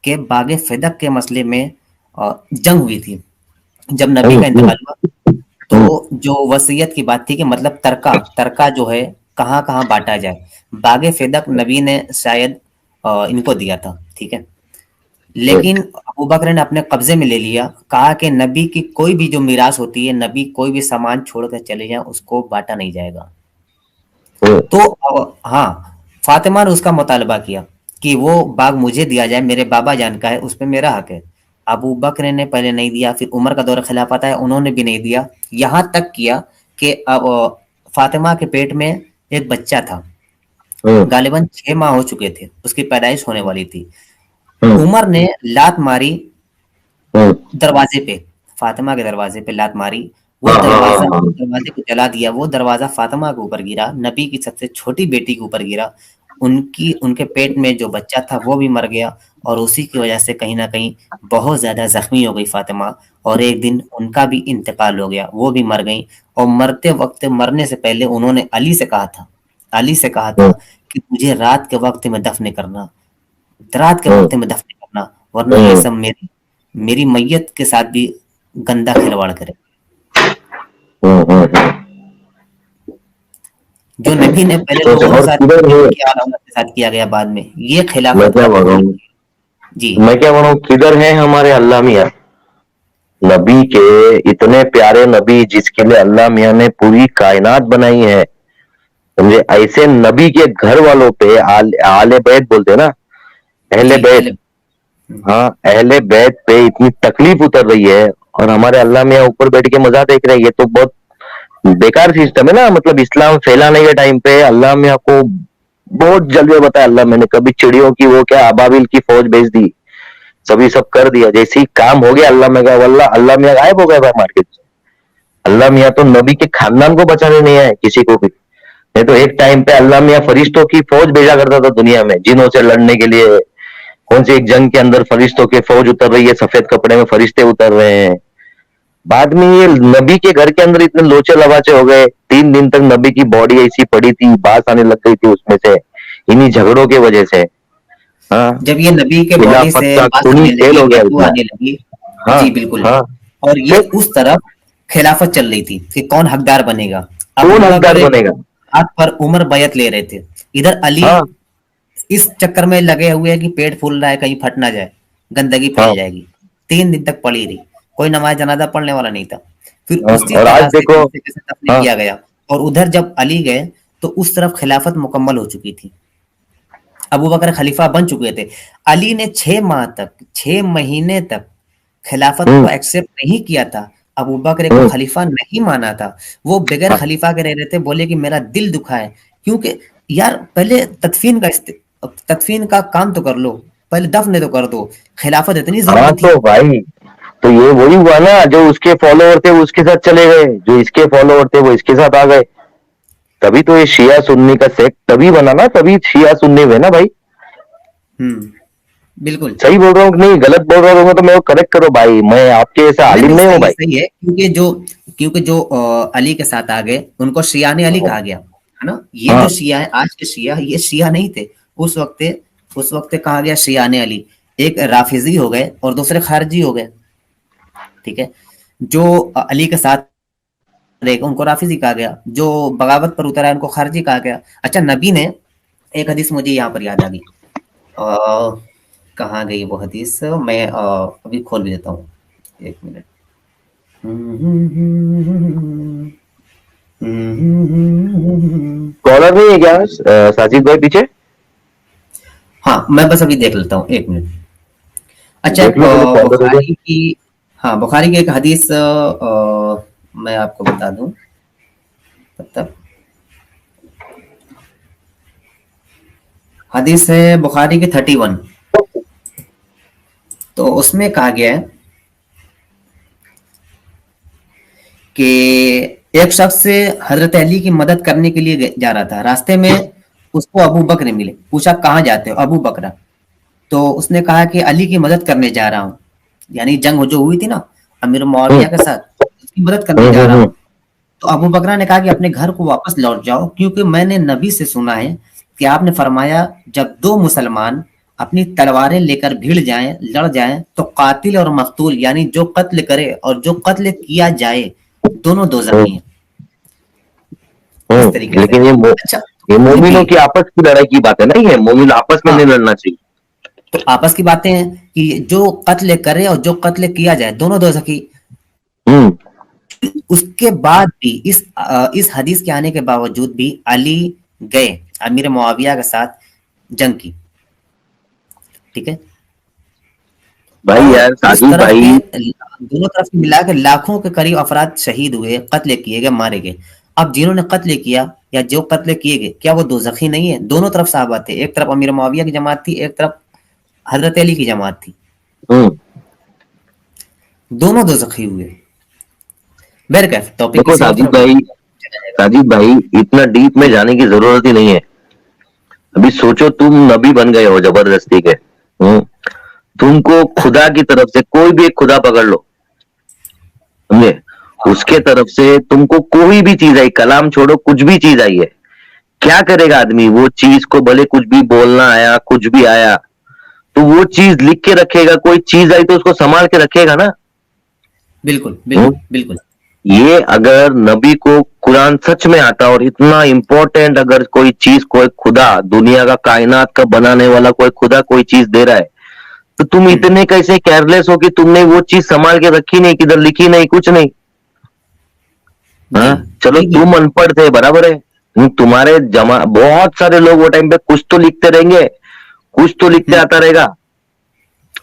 कि बागे फेदक के मसले में जंग हुई थी जब नबी हम्म, का इंतकाल हुआ। तो जो वसीयत की बात थी कि मतलब तरका तरका जो है कहाँ कहाँ बांटा जाए, बागे फेदक नबी ने शायद इनको दिया था, ठीक है। लेकिन अबू बकर ने अपने कब्जे में ले लिया, कहा कि नबी की कोई भी जो मीरास होती है, नबी कोई भी सामान छोड़कर चले जाए उसको बांटा नहीं जाएगा। तो हाँ, फातिमा ने उसका मुतालबा किया कि वो बाग मुझे दिया जाए, मेरे बाबा जान का है, उस पर मेरा हक है। अबू बकर ने पहले नहीं दिया, फिर उमर का दौर खिलाफत आया, उन्होंने भी नहीं दिया, यहाँ तक किया कि अब फातिमा के पेट में एक बच्चा था, गालिबन 6 माह हो चुके थे, उसकी पैदाइश होने वाली थी। उमर ने लात मारी दरवाजे पे, फातिमा के दरवाजे पे लात मारी, वो दरवाजे को जला दिया, वो दरवाजा फातिमा के ऊपर गिरा, नबी की सबसे छोटी बेटी के ऊपर गिरा, उनके पेट में जो बच्चा था वो भी मर गया, और उसी की वजह से कहीं ना कहीं बहुत ज्यादा जख्मी हो गई फातिमा, और एक दिन उनका भी इंतकाल हो गया, वो भी मर गई। और मरते वक्त, मरने से पहले उन्होंने अली से कहा था कि मुझे रात के वक्त में दफन करना, रात के वक्त में दफन करना, वरना ये सब मेरी मैयत के साथ भी गंदा खिलवाड़ करे। जो नबी ने पहले लोगों के साथ किया गया, बाद में ये खिलाफत जी। मैं क्या बोल रहा हूँ, किधर है हमारे अल्लाह मियाँ, नबी के इतने प्यारे नबी जिसके लिए अल्लाह मियाँ ने पूरी कायनात बनाई है, समझे। ऐसे नबी के घर वालों पे आले बैत बोलते हैं ना, अहले बैत, हाँ अहले बैत पे इतनी तकलीफ उतर रही है, और हमारे अल्लाह मियाँ ऊपर बैठ के मजा देख रहे हैं। ये तो बहुत बेकार सिस्टम है ना। मतलब इस्लाम फैलाने के टाइम पे अल्लाह मियाँ को बहुत जल्दी बताया अल्लाह, मैंने कभी चिड़ियों की वो क्या अबाबिल की फौज भेज दी, सभी सब कर दिया, जैसे ही काम हो गया अल्लाह में का वल्ला अल्लाह मियाँ गायब हो गए भाई मार्केट से। अल्लाह मियाँ तो नबी के खानदान को बचाने नहीं आए किसी को भी। नहीं तो एक टाइम पे अल्लाह मियाँ फरिश्तों की फौज भेजा करता था दुनिया में जिनों से लड़ने के लिए। कौन सी एक जंग के अंदर फरिश्तों की फौज उतर रही है, सफेद कपड़े में फरिश्ते उतर रहे हैं। बाद में ये नबी के घर के अंदर इतने लोचे लवाचे हो गए, 3 दिन तक नबी की बॉडी ऐसी पड़ी थी, बास आने लग गई थी उसमें से, इन्हीं झगड़ों की वजह से। हाँ, जब ये नबी के बॉडी से आने लगी, हाँ, जी बिल्कुल, हाँ, और ये उस तरफ खिलाफत चल रही थी कि कौन हकदार बनेगा, कौन हकदार बनेगा, हाथ पर उमर बैयत ले रहे थे, इधर अली हाँ, इस चक्कर में लगे हुए हैं कि पेट फूल रहा है, कहीं फट ना जाए, गंदगी फैल जाएगी। 3 दिन तक पड़ी रही, कोई नमाज जनाजा पढ़ने वाला नहीं था। फिर उसी तरह से दफन किया गया, और उधर जब अली गए तो उस तरफ खिलाफत मुकम्मल हो चुकी थी, अबू बकर खलीफा बन चुके थे। अली ने 6 महीने तक खिलाफत को एक्सेप्ट नहीं किया था, अबू बकर को खलीफा नहीं माना था, वो बगैर खलीफा के रह रहे थे। बोले कि मेरा दिल दुखा है, क्योंकि यार पहले तदफीन का काम तो कर लो, पहले दफन तो कर दो, खिलाफत इतनी जरूरी थी। तो भाई तो ये वही हुआ ना, जो उसके फॉलोअर थे वो उसके साथ चले गए, जो इसके फॉलोअर थे वो इसके साथ आ गए, तभी तो ये शिया सुन्नी का सेक्ट तभी बना ना, तभी शिया सुन्नी हुए ना भाई। बिल्कुल सही बोल रहा हूँ नहीं गलत बोल रहा हूँ तो मैं करेक्ट करो भाई, मैं आपके ऐसा आलिम नहीं हूँ भाई। सही है, क्योंकि जो अली के साथ आ गए उनको शियाने अली कहा गया है ना। ये जो शिया है आज के शिया, ये शिया नहीं थे उस वक्त कहा गया शियाने अली। एक राफिजी हो गए और दूसरे खारजी हो गए, ठीक है। जो अली के साथ रहेगा उनको राफिजी कहा गया, जो बगावत पर उतरा है उनको खारजी कहा गया। अच्छा, नबी ने एक हदीस मुझे यहाँ पर याद आ गई, कहाँ गई वो हदीस, मैं अभी खोल भी देता हूँ, 1 मिनट। कॉलर नहीं है क्या साजिद भाई पीछे? हाँ मैं बस अभी देख लेता हूँ, 1 मिनट। अच्छा, बुखारी की एक हदीस मैं आपको बता दूं, तब तक हदीस है बुखारी की 31, तो उसमें कहा गया है कि एक शख्स हजरत अली की मदद करने के लिए जा रहा था, रास्ते में उसको अबू बकर मिले, पूछा कहाँ जाते हो? अबू बकर। तो उसने कहा कि अली की मदद करने जा रहा हूँ, यानी जंग जो हुई थी ना अमीर मुआविया के साथ, उसकी मदद करने जा रहा हूँ। तो अबू बकर ने कहा कि अपने घर को वापस लौट जाओ, क्योंकि मैंने नबी से सुना है कि आपने फरमाया जब 2 मुसलमान अपनी तलवारें लेकर भिड़ जाएं, लड़ जाएं, तो कातिल और मकतूल यानी जो कत्ल करे और जो कत्ल किया जाए दोनों दोज़खी हैं। लेकिन ये मोमिनों की आपस की लड़ाई की बात है ना, ये मोमिन आपस में नहीं लड़ना चाहिए। तो आपस की बातें हैं कि जो कत्ल करे और जो कत्ल किया जाए दोनों दोज़खी। उसके बाद भी इस हदीस के आने के बावजूद भी अली गए अमीर मुआविया के साथ जंग की, ठीक है। भाई और यार उस साजिद तरफ भाई, के दोनों तरफ से मिला के लाखों के करीब अफराद शहीद हुए, कत्ल किए गए, मारे गए। अब जिन्होंने कत्ल किया या जो कत्ल किए गए, क्या वो दोज़खी नहीं है? दोनों तरफ सहाबा थे, एक तरफ अमीर मुआविया की जमात थी, एक तरफ हजरत अली की जमात थी, दोनों दोज़खी हुए। बहरकैफ टॉपिक देखो किसी और तरफ साजिद भाई इतना डीप में जाने की जरूरत ही नहीं है। अभी सोचो तुम नबी बन गए हो जबरदस्ती के। तुमको खुदा की तरफ से कोई भी एक खुदा पकड़ लो, समझे, उसके तरफ से तुमको कोई भी चीज आई, कलाम छोड़ो, कुछ भी चीज आई है, क्या करेगा आदमी? वो चीज को भले कुछ भी बोलना आया, कुछ भी आया, तो वो चीज लिख के रखेगा। कोई चीज आई तो उसको संभाल के रखेगा ना। बिल्कुल बिल्कुल बिल्कुल। ये अगर नबी को कुरान सच में आता और इतना इंपॉर्टेंट अगर कोई चीज, कोई खुदा, दुनिया का कायनात का बनाने वाला कोई खुदा कोई चीज दे रहा है, तो तुम इतने कैसे केयरलेस हो कि तुमने वो चीज संभाल के रखी नहीं, किधर लिखी नहीं, कुछ नहीं। हाँ चलो तुम अनपढ़ थे, बराबर है, तुम्हारे जमा बहुत सारे लोग वो टाइम पे कुछ तो लिखते रहेंगे, कुछ तो लिखते आता रहेगा।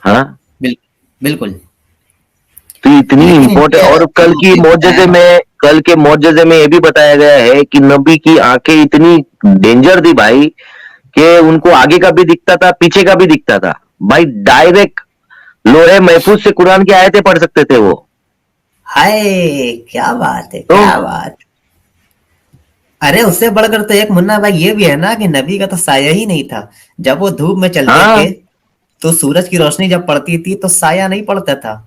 हाँ बिल्कुल। तो इतनी इम्पोर्टेंट। और कल के मौजज़े में ये भी बताया गया है कि नबी की आंखें इतनी डेंजर थी भाई कि उनको आगे का भी दिखता था, पीछे का भी दिखता था भाई। डायरेक्ट लोहे महफूज से कुरान की आयतें पढ़ सकते थे वो। हाय क्या बात है, क्या बात। अरे उससे बढ़कर तो एक मुन्ना भाई ये भी है ना कि नबी का तो साया ही नहीं था। जब वो धूप में चलते थे तो सूरज की रोशनी जब पड़ती थी तो साया नहीं पड़ता था।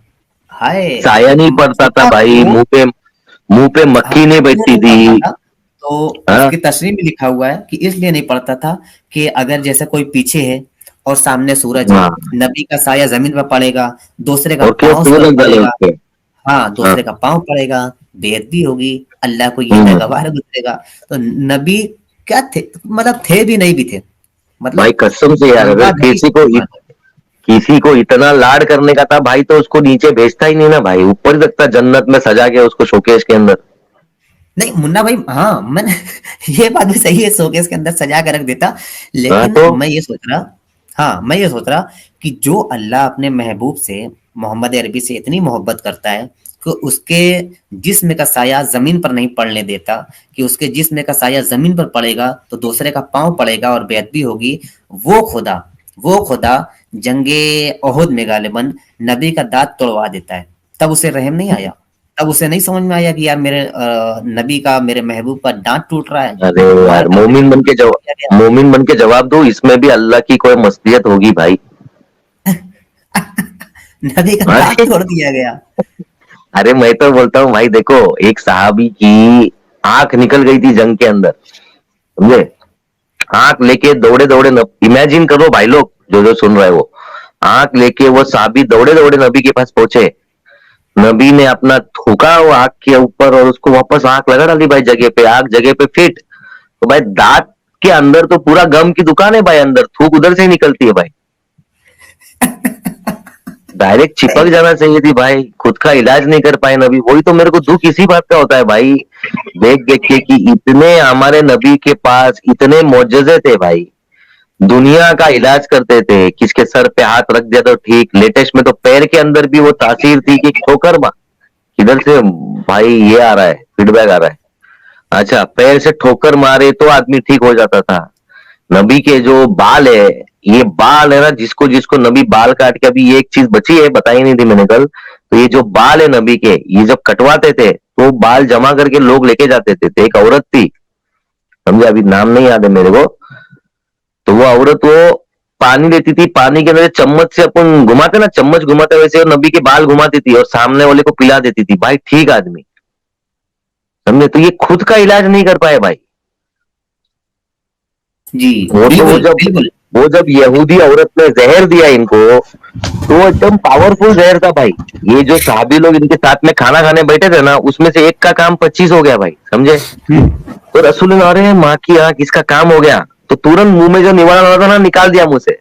हाय साया नहीं पड़ता था भाई, मुंह पे मक्खी नहीं बैठती थी। तो उसकी तशरीह में लिखा हुआ है कि इसलिए नहीं पड़ता था कि अगर जैसे कोई पीछे है और सामने सूरज है, नबी का साया जमीन पर पड़ेगा, दूसरे का पांव पड़ेगा, हाँ दूसरे का पांव पड़ेगा, बेइज्जती होगी, अल्लाह को ये नागवार गुजरेगा। तो नबी क्या थे, मतलब थे भी नहीं भी थे, मतलब भाई कसम से यार, अगर किसी को इतना लाड करने का था भाई तो उसको नीचे भेजता ही नहीं ना भाई, ऊपर ही रखता जन्नत में सजा के उसको शोकेस के अंदर। नहीं मुन्ना भाई, हाँ मैंने ये बात भी सही है, शोकेस के अंदर सजा कर रख देता। लेकिन तो मैं ये सोच रहा कि जो अल्लाह अपने महबूब से, मोहम्मद अरबी से इतनी मोहब्बत करता है कि उसके जिस्म का साया जमीन पर नहीं पड़ने देता, कि उसके जिस्म का साया जमीन पर पड़ेगा तो दूसरे का पांव पड़ेगा और बेअदबी होगी। वो खुदा जंगे ओहद में गालिबन नबी का दांत तोड़वा देता है। तब उसे रहम नहीं आया, तब उसे नहीं समझ में आया कि यार मेरे नबी का, मेरे महबूब का दांत टूट रहा है। अरे यार मोमिन बन के जवाब दो, इसमें भी अल्लाह की कोई मसलियत होगी भाई। नबी का दांत तोड़ दिया गया। अरे मैं तो बोलता हूँ भाई, देखो एक सहाबी की आंख निकल गई थी जंग के अंदर, समझे, आंख लेके दौड़े दौड़े, इमेजिन करो भाई लोग जो सुन रहे हो, आंख लेके वो सहाबी दौड़े दौड़े नबी के पास पहुंचे। नबी ने अपना थूका वो आंख के ऊपर और उसको वापस आंख लगा डाली भाई जगह पे, आंख जगह पे फिट। तो भाई दांत के अंदर तो पूरा गम की दुकान है भाई, अंदर थूक उधर से ही निकलती है भाई। डायरेक्ट चिपक जाना चाहिए थी भाई, खुद का इलाज नहीं कर पाए नबी। वही तो मेरे को दुख इसी बात का होता है भाई, देख देख के कि इतने हमारे नबी के पास इतने मौजज़े थे भाई, दुनिया का इलाज करते थे, किसके सर पे हाथ रख दिया तो ठीक। लेटेस्ट में तो पैर के अंदर भी वो तासीर थी कि ठोकर किधर से भाई ये आ रहा है, फीडबैक आ रहा है, अच्छा पैर से ठोकर मारे तो आदमी ठीक हो जाता था। नबी के जो बाल है, ये बाल है ना, जिसको जिसको नबी बाल काट के, अभी ये एक चीज बची है बताई नहीं थी मैंने कल, तो ये जो बाल है नबी के, ये जब कटवाते थे तो बाल जमा करके लोग लेके जाते थे। तो एक औरत थी, समझे, अभी नाम नहीं याद है मेरे को, तो वो औरत वो पानी देती थी, पानी के अंदर चम्मच से अपन घुमाते ना, चम्मच घुमाते वैसे नबी के बाल घुमाती थी और सामने वाले को पिला देती थी भाई, ठीक आदमी, समझे। तो ये खुद का इलाज नहीं कर पाए भाई जी। वो जब यहूदी औरत ने जहर दिया इनको, तो वो एकदम पावरफुल जहर था भाई। ये जो सहाबी लोग इनके साथ में खाना खाने बैठे थे ना, उसमें से एक का काम 25 हो गया भाई, समझे। तो रसूल ने, अरे माँ की आंख, इसका काम हो गया, तो तुरंत मुंह में जो निवाला था ना निकाल दिया मुंह से,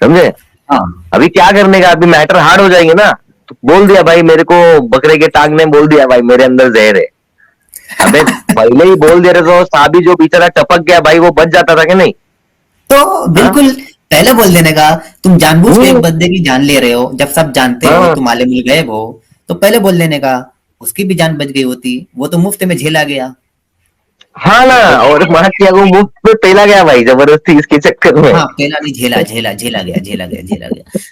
समझे? हाँ अभी क्या करने का, अभी मैटर हार्ड हो जाएंगे ना, तो बोल दिया भाई मेरे को, बकरे के टांग ने बोल दिया भाई मेरे अंदर जहर है। अबे पहले ही बोल दे रहे तो साबी जो बेचारा टपक गया भाई वो बच जाता था कि नहीं? तो बिल्कुल पहले बोल देने का। तुम जानबूझ के एक बंदे की जान ले रहे हो, जब सब जानते हो हाँ तुम आले मिल गए हो, तो पहले बोल देने का। उसकी भी जान बच गई होती, वो तो मुफ्त में झेला गया। हाँ ना, और मार किया वो मुफ्त में पेला गया भाई जबरदस्ती इसके चक्कर में। हाँ पहला नहीं, झेला झेला झेला गया, झेला गया, झेला गया।